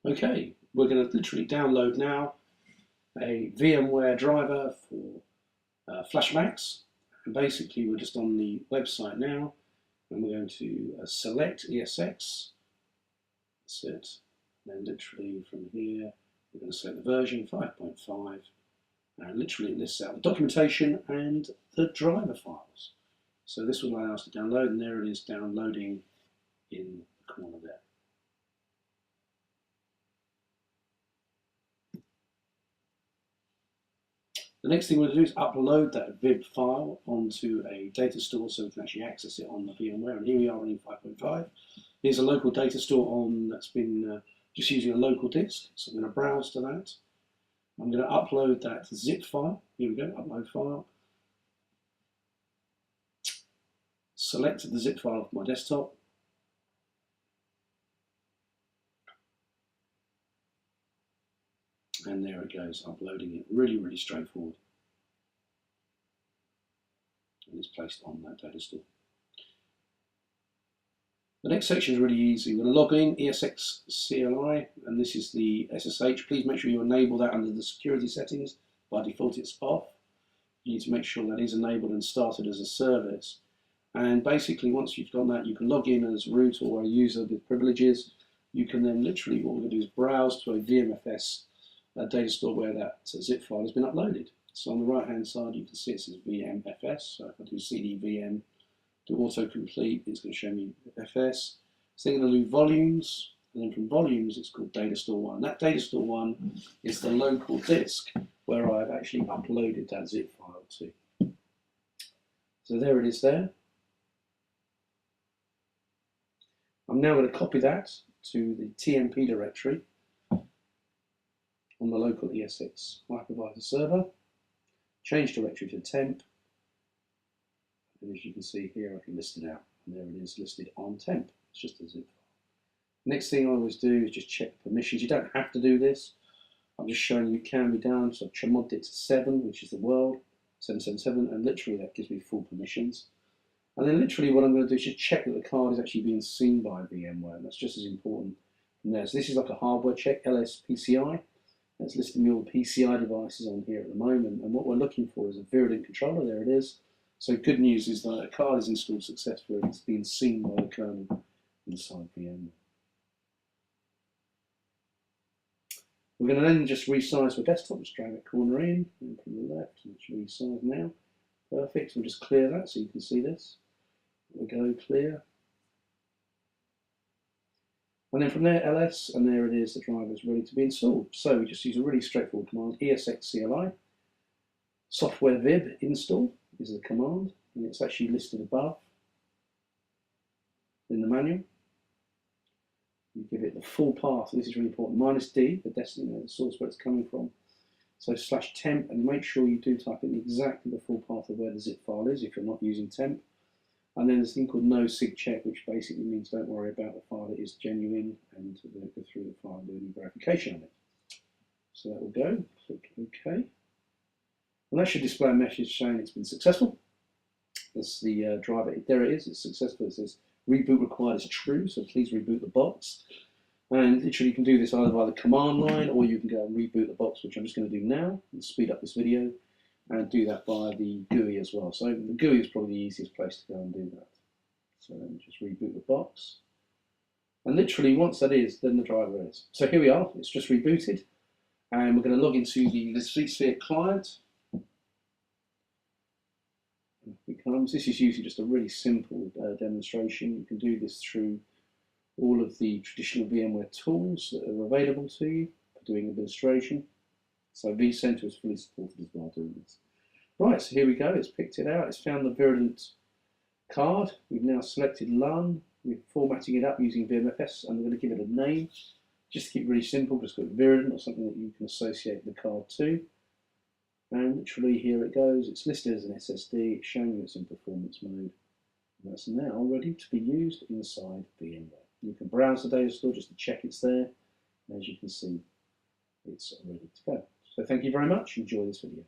Okay, we're going to literally download now a VMware driver for flashmax, and basically we're just on the website now, and we're going to select ESX. That's it. And then literally from here we're going to select the version 5.5, and literally it lists out the documentation and the driver files. So this will allow us to download, and there it is downloading in the corner there. The next thing we're going to do is upload that VIB file onto a data store so we can actually access it on the VMware. And here we are running 5.5. Here's a local data store that's been just using a local disk. So I'm going to browse to that. I'm going to upload that zip file. Here we go, upload file. Select the zip file of my desktop. And there it goes, uploading it. Really straightforward. And it's placed on that data store. The next section is really easy. We're going to log in, ESXi, and this is the SSH. Please make sure you enable that under the security settings. By default it's off. You need to make sure that is enabled and started as a service. And basically once you've done that, you can log in as root or a user with privileges. You can then literally, what we're going to do is browse to a VMFS data store where that zip file has been uploaded. So on the right hand side you can see it says VMFS. So if I do cd VM to autocomplete, it's going to show me FS. So I'm going to do volumes, and then from volumes it's called data store 1. That data store 1 is the local disk where I've actually uploaded that zip file to. So there it is there. I'm now going to copy that to the TMP directory on the local ESX hypervisor server, change directory to temp, and as you can see here I can list it out, and there it is listed on temp. It's just a zip file. Next thing I always do is just check permissions. You don't have to do this, I'm just showing you can be done. So I've chmodded it to 7, which is the world, 777, and literally that gives me full permissions. And then literally what I'm going to do is just check that the card is actually being seen by VMware, and that's just as important from there. So this is like a hardware check, LS PCI. It's listing me all the PCI devices on here at the moment, and what we're looking for is a Virident controller. There it is. So good news is that a card is installed successfully. It's being seen by the kernel inside VMware. We're going to then just resize the desktop. Just drag that corner in, and from the left, and it's resized now. Perfect. We'll just clear that so you can see this. We'll go clear. And then from there, ls, and there it is, the driver is ready to be installed. So we just use a really straightforward command, ESXi. Software vib install is the command, and it's actually listed above in the manual. You give it the full path, and this is really important, -d, the destination, the source where it's coming from. So /temp, and make sure you do type in exactly the full path of where the zip file is if you're not using temp. And then there's a thing called no sig check, which basically means don't worry about the file, it is genuine, and we'll go through the file and do any verification on it. So that will go, click OK. And that should display a message saying it's been successful. That's the driver, there it is, it's successful. It says reboot required is true, so please reboot the box. And literally you can do this either by the command line, or you can go and reboot the box, which I'm just going to do now and speed up this video, and do that by the GUI as well. So the GUI is probably the easiest place to go and do that. So let me just reboot the box. And literally once that is, then the driver is. So here we are, it's just rebooted. And we're going to log into the vSphere client. This is usually just a really simple demonstration. You can do this through all of the traditional VMware tools that are available to you for doing administration. So vCenter is fully supported as well doing this. Right, so here we go, it's picked it out, it's found the Virident card. We've now selected LUN, we're formatting it up using VMFS, and we're going to give it a name. Just to keep it really simple, just put Virident or something that you can associate the card to. And literally here it goes, it's listed as an SSD, it's showing you it's in performance mode. And that's now ready to be used inside VMware. You can browse the data store just to check it's there. And as you can see, it's ready to go. So thank you very much, enjoy this video.